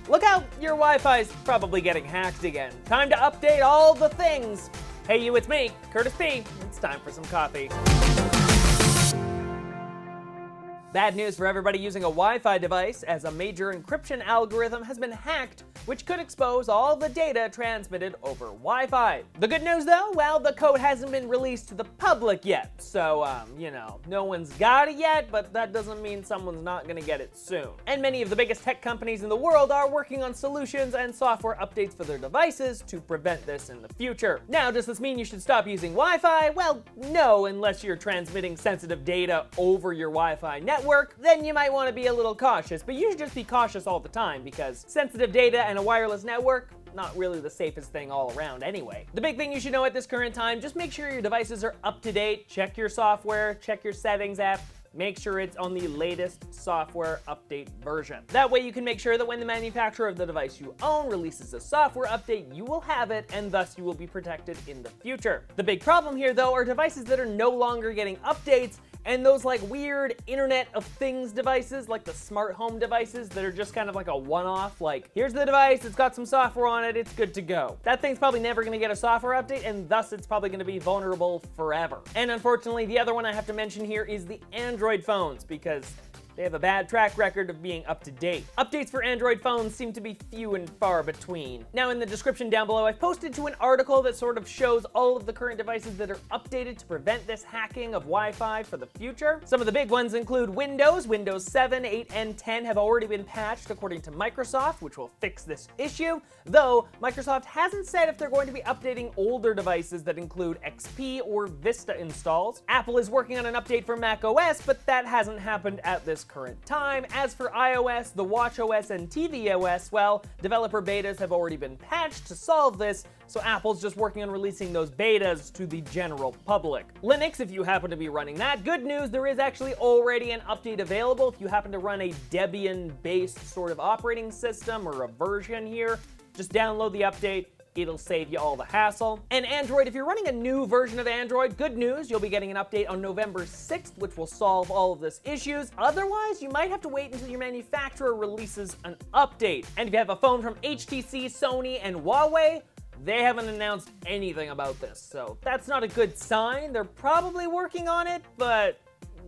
Look out, your Wi-Fi's probably getting hacked again. Time to update all the things. Hey you, it's me, Curtis P. It's time for some coffee. Bad news for everybody using a Wi-Fi device, as a major encryption algorithm has been hacked, which could expose all the data transmitted over Wi-Fi. The good news though, well, the code hasn't been released to the public yet, so, you know, no one's got it yet, but that doesn't mean someone's not gonna get it soon. And many of the biggest tech companies in the world are working on solutions and software updates for their devices to prevent this in the future. Now, does this mean you should stop using Wi-Fi? Well, no, unless you're transmitting sensitive data over your Wi-Fi network. Then you might want to be a little cautious, but you should just be cautious all the time because sensitive data and a wireless network, not really the safest thing all around anyway. The big thing you should know at this current time, just make sure your devices are up to date, check your software, check your settings app, make sure it's on the latest software update version. That way you can make sure that when the manufacturer of the device you own releases a software update, you will have it and thus you will be protected in the future. The big problem here though are devices that are no longer getting updates, and those like weird Internet of Things devices, like the smart home devices that are just kind of like a one-off, like here's the device, it's got some software on it, it's good to go. That thing's probably never gonna get a software update and thus it's probably gonna be vulnerable forever. And unfortunately, the other one I have to mention here is the Android phones, because they have a bad track record of being up to date. Updates for Android phones seem to be few and far between. Now in the description down below, I've posted to an article that sort of shows all of the current devices that are updated to prevent this hacking of Wi-Fi for the future. Some of the big ones include Windows 7, 8, and 10 have already been patched according to Microsoft, which will fix this issue, though Microsoft hasn't said if they're going to be updating older devices that include XP or Vista installs. Apple is working on an update for macOS, but that hasn't happened at this current time. As for iOS, the watchOS, and tvOS, well, developer betas have already been patched to solve this, so Apple's just working on releasing those betas to the general public. Linux, if you happen to be running that, good news, there is actually already an update available if you happen to run a Debian-based sort of operating system or a version here. Just download the update. It'll save you all the hassle. And Android, if you're running a new version of Android, good news, you'll be getting an update on November 6th, which will solve all of this issues. Otherwise, you might have to wait until your manufacturer releases an update. And if you have a phone from HTC, Sony, and Huawei, they haven't announced anything about this, so that's not a good sign. They're probably working on it, but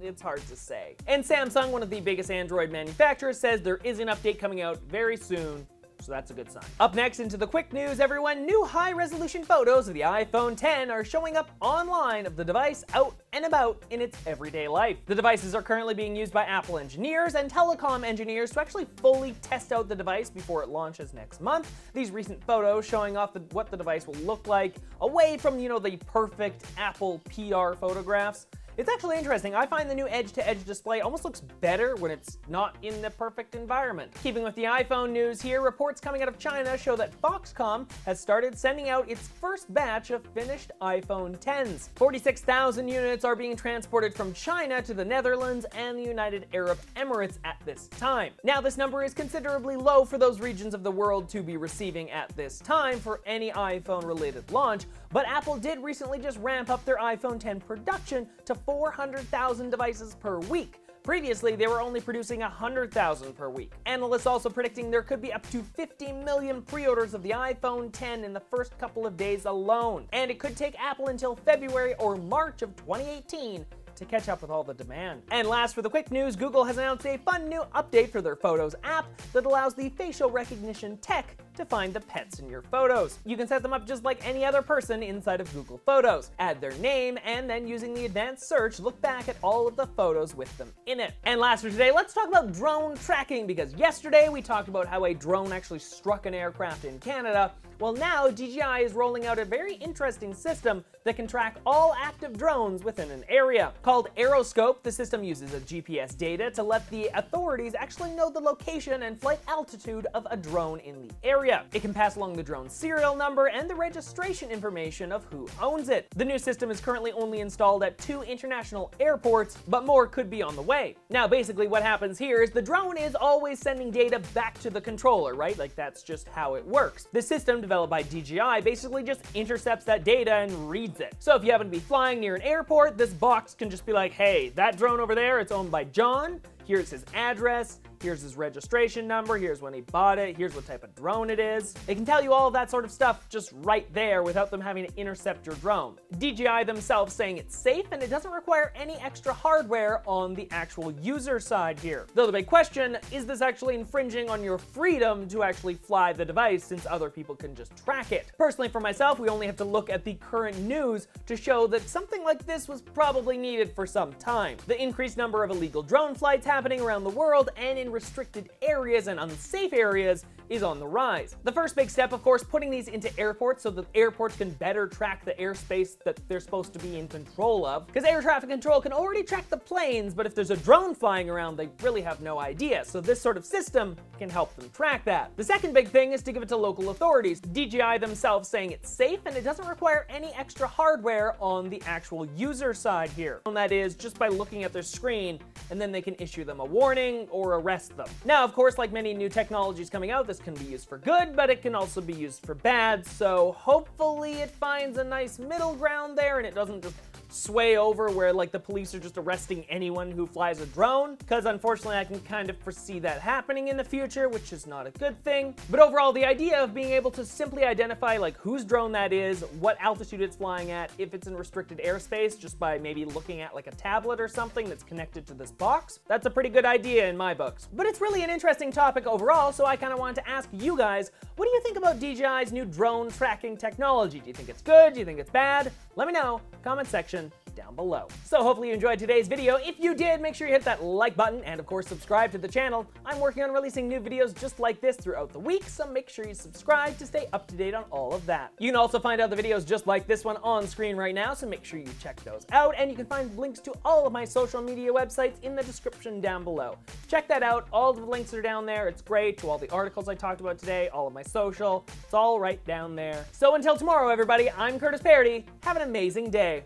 it's hard to say. And Samsung, one of the biggest Android manufacturers, says there is an update coming out very soon, so that's a good sign. Up next into the quick news, everyone, new high-resolution photos of the iPhone 10 are showing up online of the device out and about in its everyday life. The devices are currently being used by Apple engineers and telecom engineers to actually fully test out the device before it launches next month. These recent photos showing off what the device will look like away from, you know, the perfect Apple PR photographs. It's actually interesting. I find the new edge-to-edge display almost looks better when it's not in the perfect environment. Keeping with the iPhone news here, reports coming out of China show that Foxconn has started sending out its first batch of finished iPhone 10s. 46,000 units are being transported from China to the Netherlands and the United Arab Emirates at this time. Now, this number is considerably low for those regions of the world to be receiving at this time for any iPhone-related launch, but Apple did recently just ramp up their iPhone 10 production to 400,000 devices per week. Previously, they were only producing 100,000 per week. Analysts also predicting there could be up to 50 million pre-orders of the iPhone 10 in the first couple of days alone. And it could take Apple until February or March of 2018 to catch up with all the demand. And last for the quick news, Google has announced a fun new update for their Photos app that allows the facial recognition tech to find the pets in your photos. You can set them up just like any other person inside of Google Photos. Add their name, and then using the advanced search, look back at all of the photos with them in it. And last for today, let's talk about drone tracking, because yesterday we talked about how a drone actually struck an aircraft in Canada. Well, now DJI is rolling out a very interesting system that can track all active drones within an area. Called Aeroscope, the system uses a GPS data to let the authorities actually know the location and flight altitude of a drone in the area. It can pass along the drone's serial number and the registration information of who owns it. The new system is currently only installed at 2 international airports, but more could be on the way. Now, basically what happens here is the drone is always sending data back to the controller, right? Like, that's just how it works. The system developed by DJI basically just intercepts that data and reads it. So if you happen to be flying near an airport, this box can just be like, hey, that drone over there, it's owned by John. Here's his address. here's his registration number, here's when he bought it, here's what type of drone it is. It can tell you all of that sort of stuff just right there without them having to intercept your drone. DJI themselves saying it's safe and it doesn't require any extra hardware on the actual user side here. Though the big question, is this actually infringing on your freedom to actually fly the device since other people can just track it? Personally for myself, we only have to look at the current news to show that something like this was probably needed for some time. The increased number of illegal drone flights happening around the world and in restricted areas and unsafe areas is on the rise. The first big step, of course, putting these into airports so that airports can better track the airspace that they're supposed to be in control of. Because air traffic control can already track the planes, but if there's a drone flying around, they really have no idea. So this sort of system can help them track that. The second big thing is to give it to local authorities. DJI themselves saying it's safe and it doesn't require any extra hardware on the actual user side here. And that is just by looking at their screen, and then they can issue them a warning or arrest them. Now, of course, like many new technologies coming out, this can be used for good, but it can also be used for bad, so hopefully it finds a nice middle ground there and it doesn't just sway over where like the police are just arresting anyone who flies a drone, because unfortunately I can kind of foresee that happening in the future, which is not a good thing. But overall, the idea of being able to simply identify like whose drone that is, what altitude it's flying at, if it's in restricted airspace, just by maybe looking at like a tablet or something that's connected to this box, that's a pretty good idea in my books. But it's really an interesting topic overall, so I kind of wanted to ask you guys, what do you think about DJI's new drone tracking technology? Do you think it's good? Do you think it's bad? Let me know, comment section down below. So hopefully you enjoyed today's video. If you did, make sure you hit that like button and of course subscribe to the channel. I'm working on releasing new videos just like this throughout the week, so make sure you subscribe to stay up to date on all of that. You can also find other videos just like this one on screen right now, so make sure you check those out, and you can find links to all of my social media websites in the description down below. Check that out, all of the links are down there. It's great, to all the articles I talked about today, all of my social, it's all right down there. So until tomorrow everybody, I'm Curtis Paradis, have an amazing day.